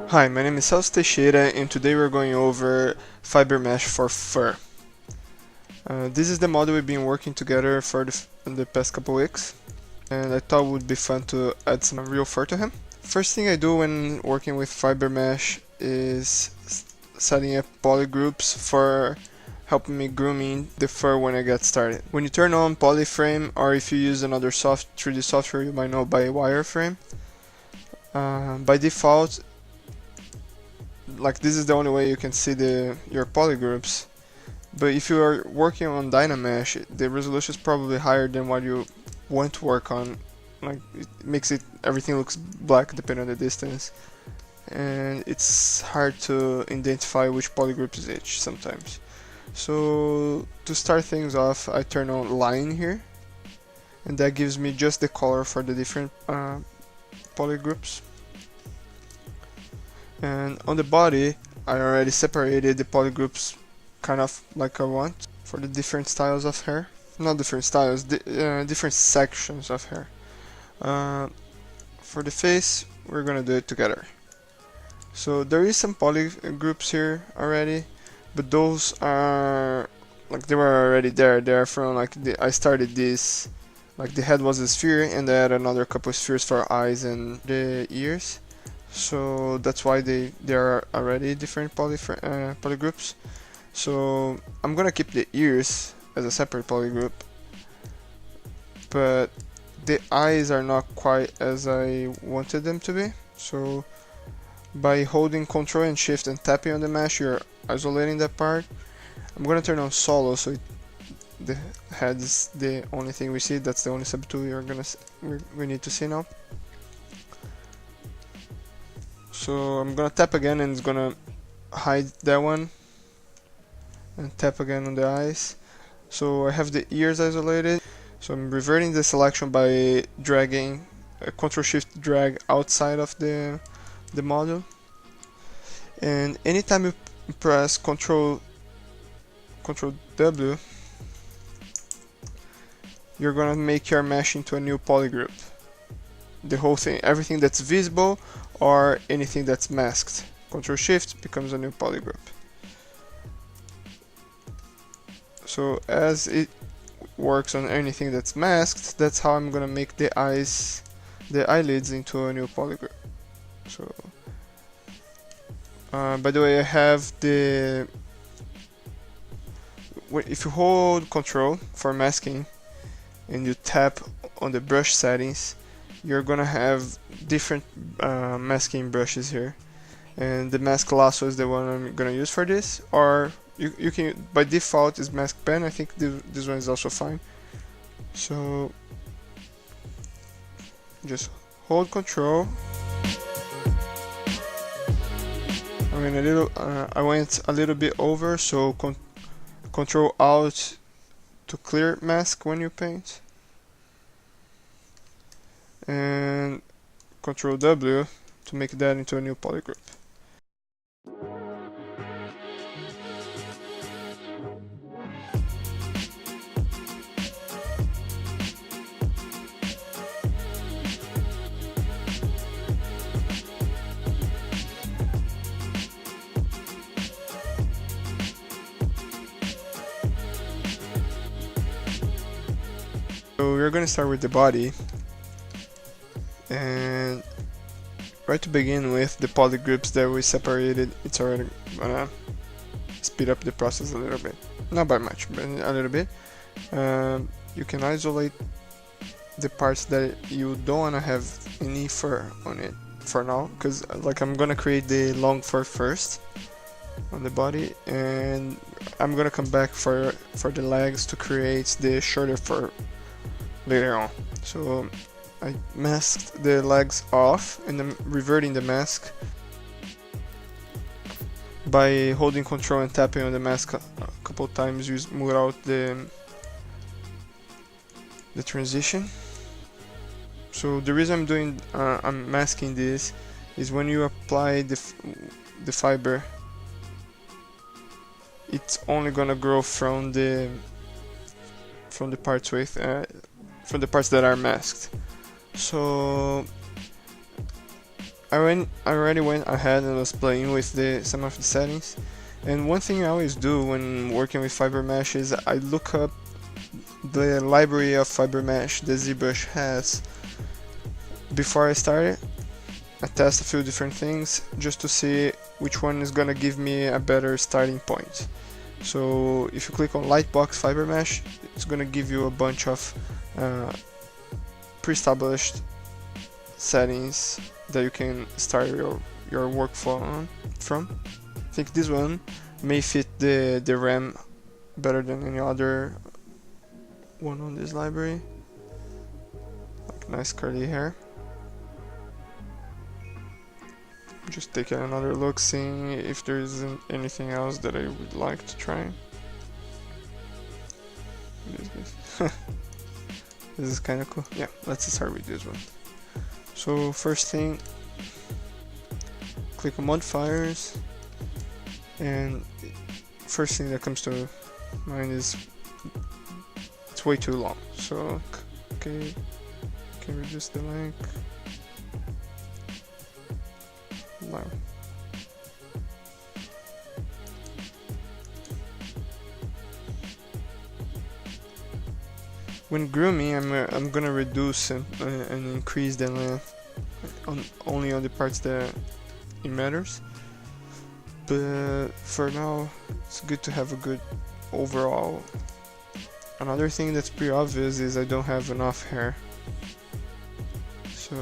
Hi, my name is Celso Teixeira and today we're going over fibermesh for fur. This is the model we've been working together for the past couple weeks, and I thought it would be fun to add some real fur to him. First thing I do when working with fibermesh is setting up polygroups for helping me grooming the fur when I get started. When you turn on polyframe, or if you use another 3D software you might know by wireframe, by default, like this is the only way you can see your polygroups. But if you are working on Dynamesh, the resolution is probably higher than what you want to work on. Like it makes everything looks black depending on the distance, and it's hard to identify which polygroup is which sometimes. So to start things off, I turn on line here, and that gives me just the color for the different polygroups. And on the body, I already separated the polygroups kind of like I want for the different styles of hair. Not different styles, different sections of hair. For the face, we're gonna do it together. So there is some polygroups here already, but those are like they were already there. They are from like I started this, like the head was a sphere, and I had another couple of spheres for eyes and the ears. So that's why they are already different polygroups. So I'm gonna keep the ears as a separate polygroup, but the eyes are not quite as I wanted them to be. So by holding Ctrl and Shift and tapping on the mesh, you're isolating that part. I'm gonna turn on solo, so the head is the only thing we see. That's the only subtool we need to see now. So I'm gonna tap again and it's gonna hide that one, and tap again on the eyes. So I have the ears isolated, so I'm reverting the selection by dragging Ctrl Shift drag outside of the model, and anytime you press Ctrl W, you're gonna make your mesh into a new polygroup. The whole thing, everything that's visible or anything that's masked. Ctrl Shift becomes a new polygroup. So as it works on anything that's masked, that's how I'm gonna make the eyelids into a new polygroup. So by the way, I have if you hold Ctrl for masking and you tap on the brush settings, you're gonna have different masking brushes here, and the mask lasso is the one I'm gonna use for this, or you can, by default is mask pen. I think this one is also fine. So just hold Control. I went a little bit over, so Control Alt to clear mask when you paint, and Ctrl W to make that into a new polygroup. So we're going to start with the body, and right to begin with, the polygroups that we separated, it's already gonna speed up the process a little bit. Not by much, but a little bit. You can isolate the parts that you don't want to have any fur on it for now, because like I'm gonna create the long fur first on the body, and I'm gonna come back for the legs to create the shorter fur later on. So I masked the legs off, and I'm reverting the mask by holding Control and tapping on the mask a couple times. You smooth out the transition. So the reason I'm masking this is when you apply the fiber, it's only gonna grow from the parts from the parts that are masked. So I already went ahead and was playing with some of the settings, and one thing I always do when working with fibermesh is I look up the library of fibermesh that Zbrush has before I start it. I test a few different things just to see which one is gonna give me a better starting point. So if you click on Lightbox Fibermesh, it's gonna give you a bunch of pre-established settings that you can start your workflow from. I think this one may fit the RAM better than any other one on this library. Like nice curly hair. Just taking another look, seeing if there isn't anything else that I would like to try. What is this? This is kind of cool. Yeah, let's start with this one. So first thing, click on modifiers, and first thing that comes to mind is it's way too long. So okay, can reduce the length. Wow. When grooming, I'm gonna reduce and increase the length only on the parts that it matters. But for now, it's good to have a good overall. Another thing that's pretty obvious is I don't have enough hair, so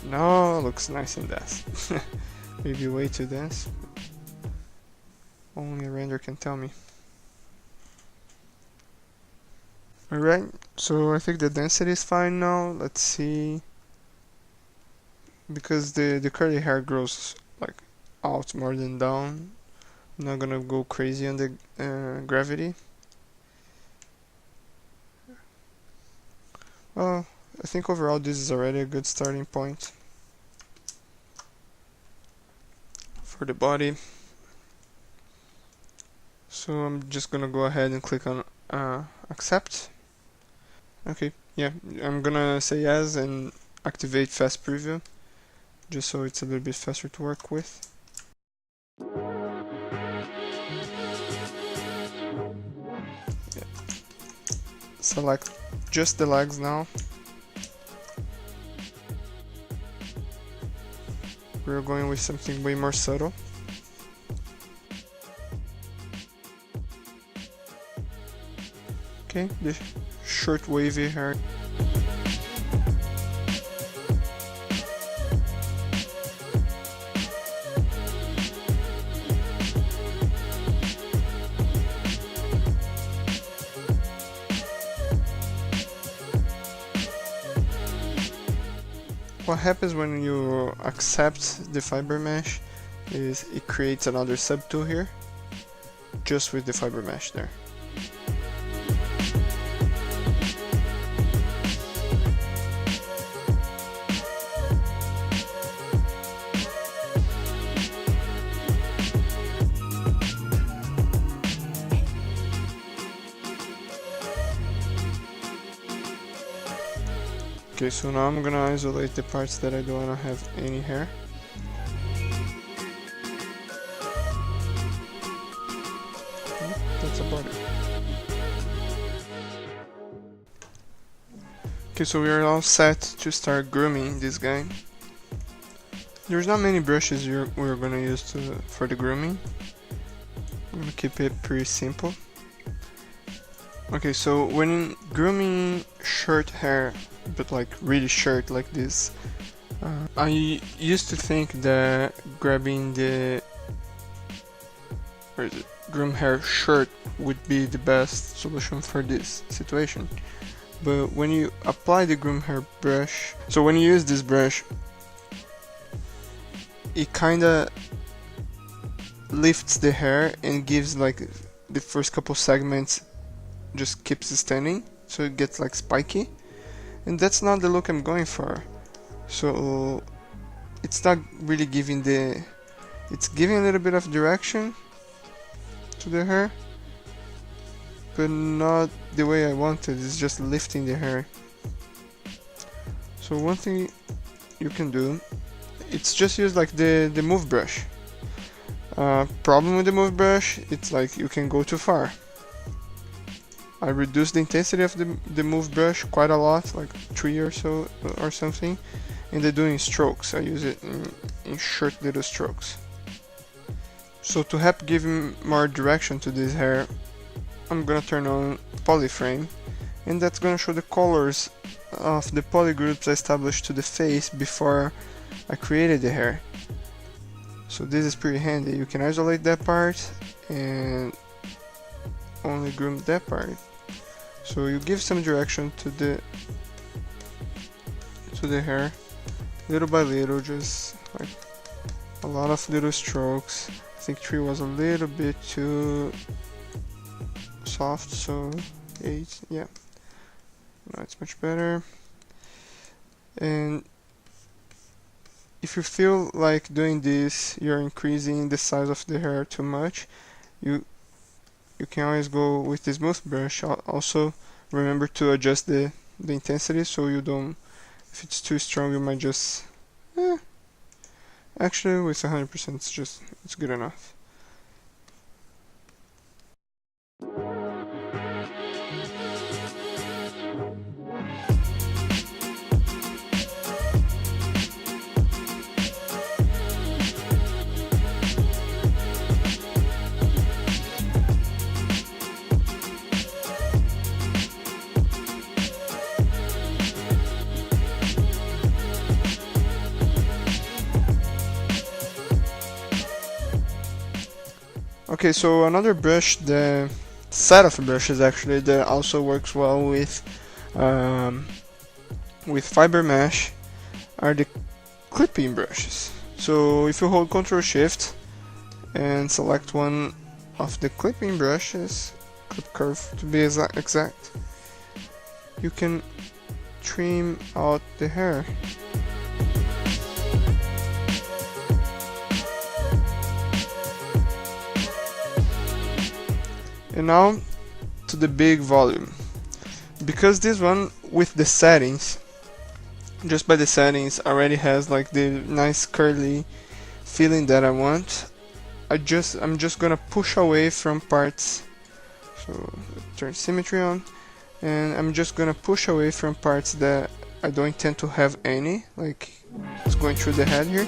no, looks nice and dense. Maybe way too dense. Only a render can tell me. Alright, so I think the density is fine now. Let's see. Because the curly hair grows like out more than down. I'm not gonna go crazy on the gravity. Well, I think overall this is already a good starting point for the body. So I'm just gonna go ahead and click on accept. Okay, yeah, I'm gonna say yes and activate fast preview just so it's a little bit faster to work with. Yeah. Select just the legs now. We're going with something way more subtle. Okay, the short wavy hair. What happens when you accept the fiber mesh is it creates another subtool here, just with the fiber mesh there. Okay, so now I'm gonna isolate the parts that I don't wanna have any hair. That's about it. Okay, so we are all set to start grooming this guy. There's not many brushes we're gonna use for the grooming. I'm gonna keep it pretty simple. Okay, so when grooming short hair, but like really short like this, I used to think that grabbing the groom hair short would be the best solution for this situation. But when you apply the groom hair brush, so when you use this brush, it kinda lifts the hair and gives like the first couple segments just keeps standing, so it gets like spiky, and that's not the look I'm going for. So it's not really giving it's giving a little bit of direction to the hair, but not the way I wanted. It's just lifting the hair. So one thing you can do, it's just use like the move brush. Problem with the move brush, it's like you can go too far. I reduced the intensity of the move brush quite a lot, like 3 or so or something, and I do in strokes. I use it in short little strokes. So to help give more direction to this hair, I'm gonna turn on polyframe, and that's gonna show the colors of the polygroups I established to the face before I created the hair. So this is pretty handy. You can isolate that part and only groom that part. So you give some direction to the hair, little by little, just like a lot of little strokes. I think 3 was a little bit too soft, so 8, yeah. Now it's much better. And if you feel like doing this, you're increasing the size of the hair too much, you can always go with the smooth brush. Also remember to adjust the intensity, so you don't, if it's too strong, you might just actually with 100% it's good enough. Okay, so another brush, the set of brushes actually that also works well with fibermesh are the clipping brushes. So if you hold Ctrl Shift and select one of the clipping brushes, clip curve to be exact, you can trim out the hair. And now to the big volume. Because this one with the settings, just by the settings, already has like the nice curly feeling that I want, I'm just gonna push away from parts. So turn symmetry on, and I'm just gonna push away from parts that I don't intend to have any, like it's going through the head here.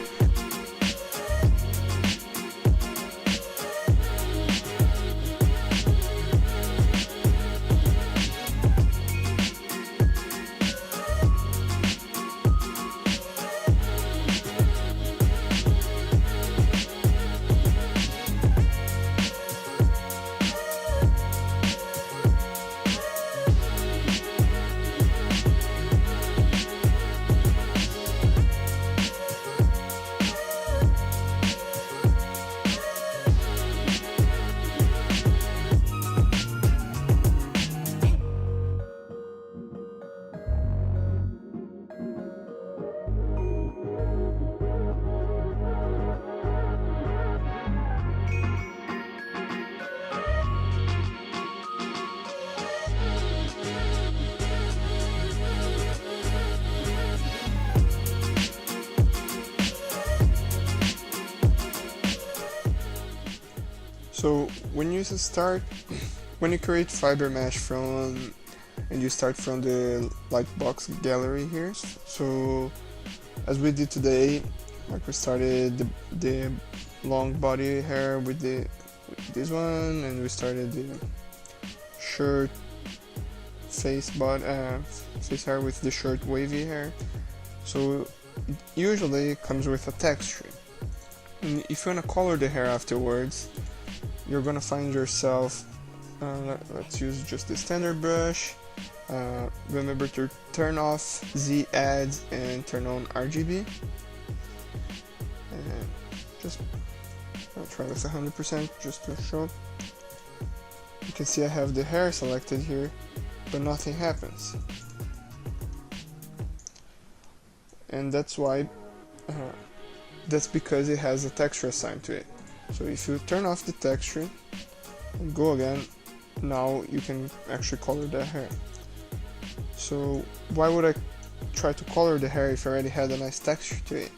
So when you create fiber mesh and you start from the lightbox gallery here, so as we did today, like we started the long body hair with this one, and we started the short face hair with the short wavy hair. So usually it comes with a texture. And if you want to color the hair afterwards, you're gonna find yourself, let's use just the standard brush. Remember to turn off Z ads and turn on RGB. And just I'll try with 100% just to show. You can see I have the hair selected here, but nothing happens. And that's why, that's because it has a texture assigned to it. So if you turn off the texture and go again, now you can actually color that hair. So why would I try to color the hair if I already had a nice texture to it.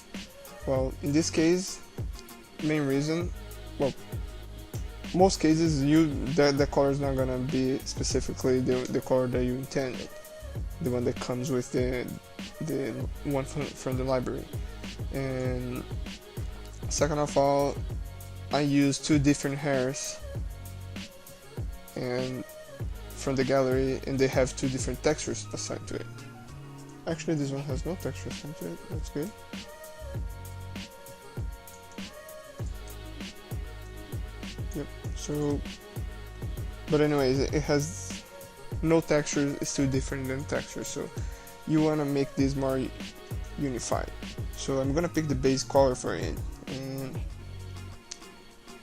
Well, in this case, main reason, well, most cases the color is not gonna be specifically the color that you intended, the one that comes with the one from the library. And second of all, I use two different hairs and from the gallery, and they have two different textures assigned to it. Actually, this one has no texture assigned to it. That's good. Yep. So, but anyways, it has no texture. It's too different than texture. So, you wanna make this more unified. So I'm gonna pick the base color for it, and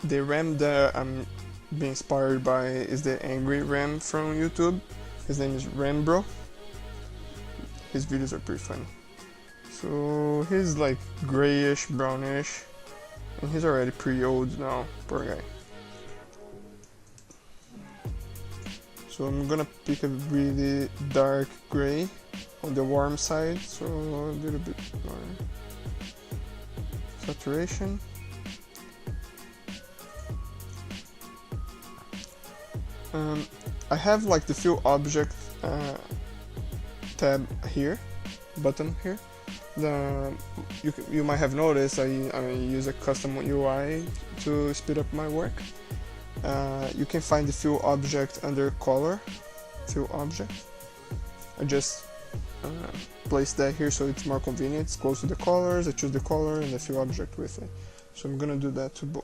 the Ram that I'm being inspired by is the Angry Ram from YouTube. His name is Rambro. His videos are pretty funny. So he's like grayish, brownish, and he's already pretty old now, poor guy. So I'm gonna pick a really dark gray on the warm side, so a little bit more saturation. I have like the fill object tab here, button here. You might have noticed I use a custom UI to speed up my work. You can find the fill object under color, fill object. I just place that here so it's more convenient. It's close to the colors. I choose the color and the fill object with it. So I'm gonna do that to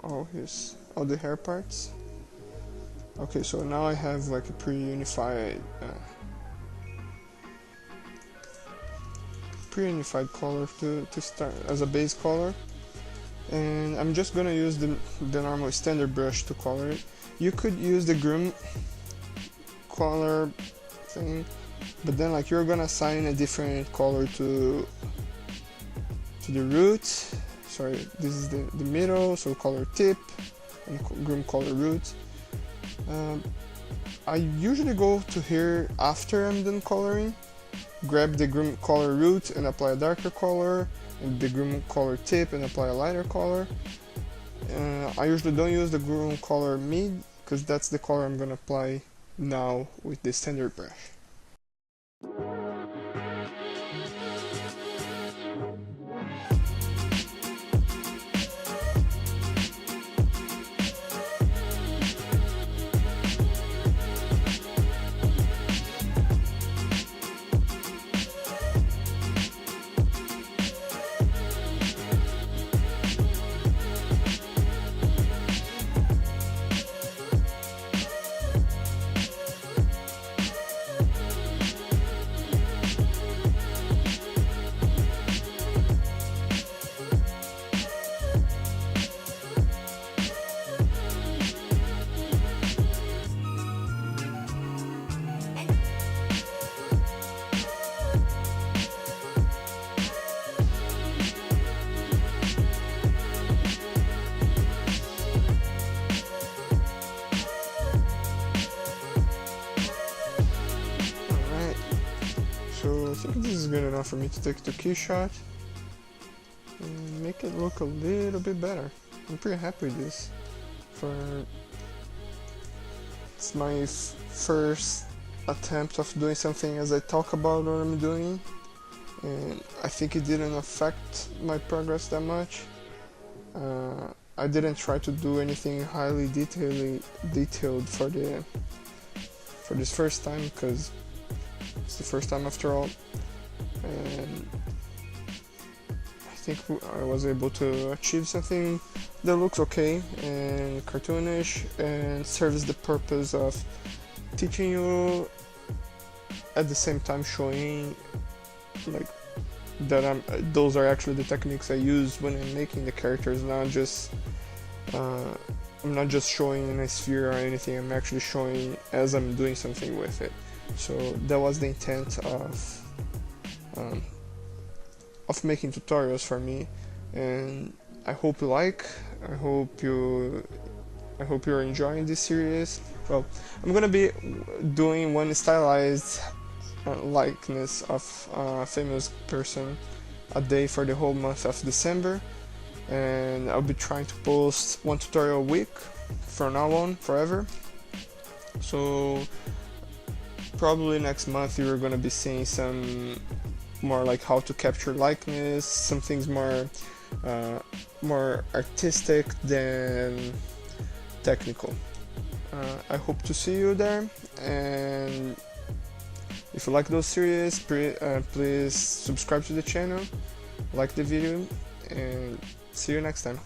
all the hair parts. Okay, so now I have like a pretty unified color to start as a base color, and I'm just gonna use the normal standard brush to color it. You could use the groom color thing, but then like you're gonna assign a different color to the root. Sorry, this is the middle, so color tip, and groom color root. I usually go to here after I'm done coloring, grab the groom color root and apply a darker color, and the groom color tip and apply a lighter color. I usually don't use the groom color mid, because that's the color I'm gonna apply now with the standard brush. So I think this is good enough for me to take the key shot and make it look a little bit better. I'm pretty happy with this. It's my first attempt of doing something as I talk about what I'm doing, and I think it didn't affect my progress that much. I didn't try to do anything highly detailed for this first time, because it's the first time after all, and I think I was able to achieve something that looks okay and cartoonish and serves the purpose of teaching you, at the same time showing like that those are actually the techniques I use when I'm making the characters, not just I'm not just showing in a sphere or anything, I'm actually showing as I'm doing something with it. So that was the intent of making tutorials for me, and I hope you like. I hope you're enjoying this series. Well, I'm gonna be doing one stylized likeness of a famous person a day for the whole month of December, and I'll be trying to post one tutorial a week from now on forever. So probably next month you're gonna be seeing some more like how to capture likeness, some things more artistic than technical. I hope to see you there, and if you like those series, please subscribe to the channel, like the video, and see you next time.